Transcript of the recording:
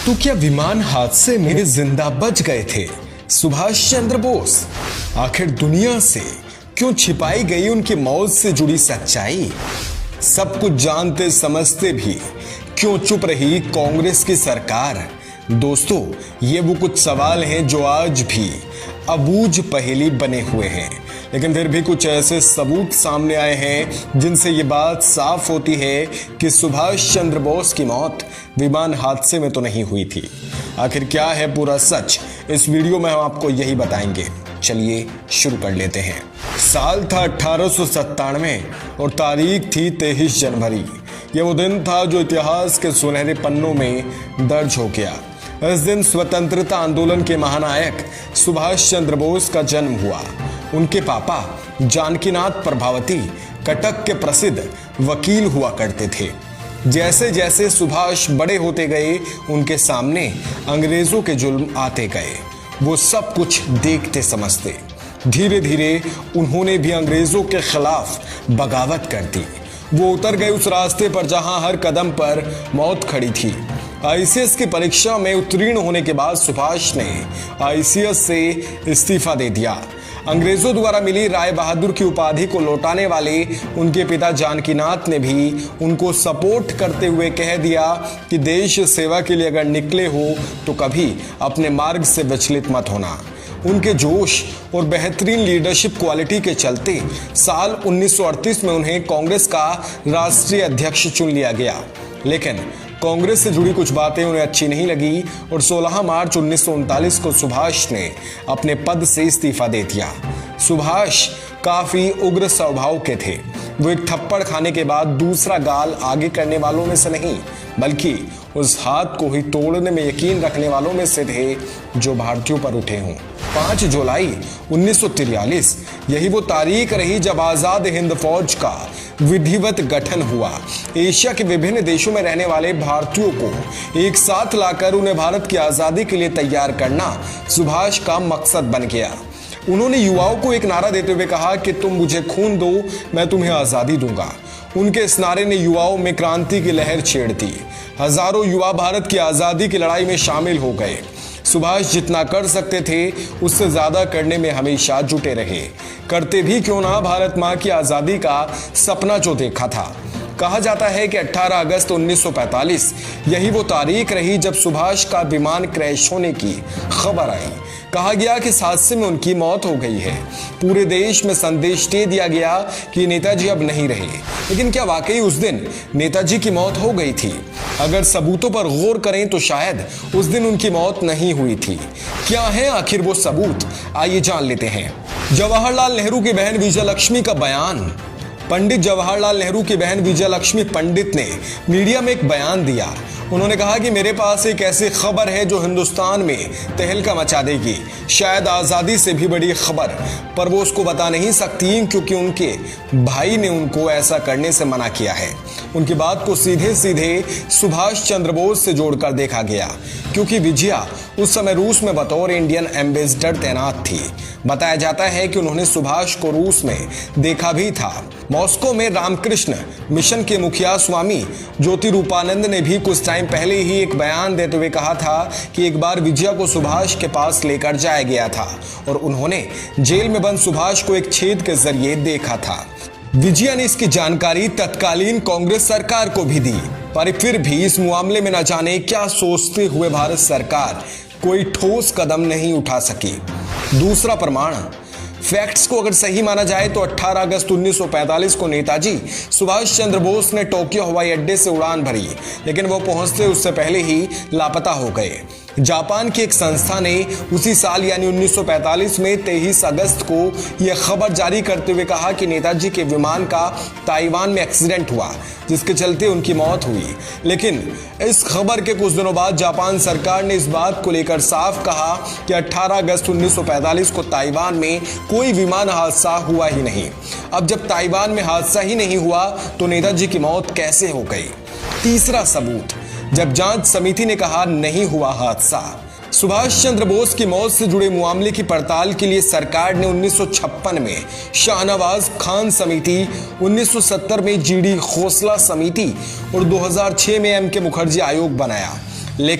तो क्या विमान हादसे में जिंदा बच गए थे सुभाष चंद्र बोस? आखिर दुनिया से क्यों छिपाई गई उनकी मौत से जुड़ी सच्चाई? सब कुछ जानते समझते भी क्यों चुप रही कांग्रेस की सरकार? दोस्तों, ये वो कुछ सवाल हैं जो आज भी अबूझ पहेली बने हुए हैं, लेकिन फिर भी कुछ ऐसे सबूत सामने आए हैं जिनसे ये बात साफ होती है कि सुभाष चंद्र बोस की मौत विमान हादसे में तो नहीं हुई थी। आखिर क्या है पूरा सच, इस वीडियो में हम आपको यही बताएंगे। चलिए शुरू कर लेते हैं। साल था 1897 और तारीख थी 23 जनवरी। यह वो दिन था जो इतिहास के सुनहरे पन्नों में दर्ज हो गया। इस दिन स्वतंत्रता आंदोलन के महानायक सुभाष चंद्र बोस का जन्म हुआ। उनके पापा जानकीनाथ प्रभावती कटक के प्रसिद्ध वकील हुआ करते थे। जैसे जैसे सुभाष बड़े होते गए, उनके सामने अंग्रेजों के जुल्म आते गए। वो सब कुछ देखते समझते। धीरे धीरे उन्होंने भी अंग्रेजों के खिलाफ बगावत कर दी। वो उतर गए उस रास्ते पर जहां हर कदम पर मौत खड़ी थी। आईसीएस की परीक्षा में उत्तीर्ण होने के बाद सुभाष ने आईसीएस से इस्तीफा दे दिया। अंग्रेजों द्वारा मिली राय बहादुर की उपाधि को लौटाने वाले उनके पिता जानकीनाथ ने भी उनको सपोर्ट करते हुए कह दिया कि देश सेवा के लिए अगर निकले हो तो कभी अपने मार्ग से विचलित मत होना। उनके जोश और बेहतरीन लीडरशिप क्वालिटी के चलते साल 1938 में उन्हें कांग्रेस का राष्ट्रीय अध्यक्ष चुन लिया गया। लेकिन कांग्रेस से जुड़ी कुछ बातें उन्हें अच्छी नहीं लगी और 16 मार्च 1939 को सुभाष ने अपने पद से इस्तीफा दे दिया। सुभाष काफी उग्र स्वभाव के थे। वो एक थप्पड़ खाने के बाद दूसरा गाल आगे करने वालों में से नहीं, बल्कि उस हाथ को ही तोड़ने में यकीन रखने वालों में से थे जो भारतीयों पर उठे हों। 5 जुलाई 1943 यही वो तारीख रही जब आजाद हिंद फौज का विधिवत गठन हुआ। एशिया के विभिन्न देशों में रहने वाले भारतीयों को एक साथ लाकर उन्हें भारत की आजादी के लिए तैयार करना सुभाष का मकसद बन गया। उन्होंने युवाओं को एक नारा देते हुए कहा कि तुम मुझे खून दो, मैं तुम्हें आजादी दूंगा। उनके इस नारे ने युवाओं में क्रांति की लहर छेड़ दी। हजारों युवा भारत की आजादी की लड़ाई में शामिल हो गए। सुभाष जितना कर सकते थे उससे ज्यादा करने में हमेशा जुटे रहे। करते भी क्यों ना, भारत मां की आजादी का सपना जो देखा था। कहा जाता है कि 18 अगस्त 1945 यही वो तारीख रही जब सुभाष का विमान क्रैश होने की खबर आई। कहा गया कि इस हादसे में उनकी मौत हो गई है। पूरे देश में संदेश दे दिया गया कि नेताजी अब नहीं रहे। लेकिन क्या वाकई उस दिन नेताजी की मौत हो गई थी? अगर सबूतों पर गौर करें तो शायद उस दिन उनकी मौत नहीं हुई थी। क्या है आखिर वो सबूत? आइए जान लेते हैं। जवाहरलाल नेहरू की बहन विजयलक्ष्मी का बयान। पंडित जवाहरलाल नेहरू की बहन विजयलक्ष्मी पंडित ने मीडिया में एक बयान दिया। उन्होंने कहा कि मेरे पास एक ऐसी खबर है जो हिंदुस्तान में तहलका मचा देगी, शायद आज़ादी से भी बड़ी खबर, पर वो उसको बता नहीं सकती क्योंकि उनके भाई ने उनको ऐसा करने से मना किया है। उनकी बात को सीधे सीधे सुभाष चंद्र बोस से जोड़कर देखा गया, क्योंकि विजया उस समय रूस में बतौर इंडियन एम्बेसडर तैनात थी। बताया जाता है कि उन्होंने सुभाष को रूस में देखा भी था। मॉस्को में रामकृष्ण मिशन के मुखिया स्वामी ज्योति रूपानंद ने भी कुछ टाइम पहले ही एक बयान देते हुए कहा था कि एक बार विजया को सुभाष के पास लेकर जाया गया था और उन्होंने जेल में बंद सुभाष को एक छेद के जरिए देखा था। विजया ने इसकी जानकारी तत्कालीन कांग्रेस सरकार को भी दी, पर फिर भी इस मामले में न जाने क्या सोचते हुए भारत सरकार कोई ठोस कदम नहीं उठा सकी। दूसरा प्रमाण, फैक्ट्स को अगर सही माना जाए तो 18 अगस्त 1945 को नेताजी सुभाष चंद्र बोस ने टोक्यो हवाई अड्डे से उड़ान भरी, लेकिन वो पहुंचते उससे पहले ही लापता हो गए। जापान की एक संस्था ने उसी साल यानी 1945 में 23 अगस्त को यह खबर जारी करते हुए कहा कि नेताजी के विमान का ताइवान में एक्सीडेंट हुआ, जिसके चलते उनकी मौत हुई। लेकिन इस खबर के कुछ दिनों बाद जापान सरकार ने इस बात को लेकर साफ कहा कि 18 अगस्त 1945 को ताइवान में कोई विमान हादसा हुआ ही नहीं। अब जब ताइवान में हादसा ही नहीं हुआ तो नेताजी की मौत कैसे हो गई? तीसरा सबूत, जब जांच समिति ने कहा नहीं हुआ हादसा। सुभाष चंद्र बोस की मौत से जुड़े मामले की पड़ताल के लिए सरकार ने 1956 में शाहनवाज खान समिति, 1970 में जीडी खोसला समिति और 2006 में एम के मुखर्जी आयोग बनाया। लेकिन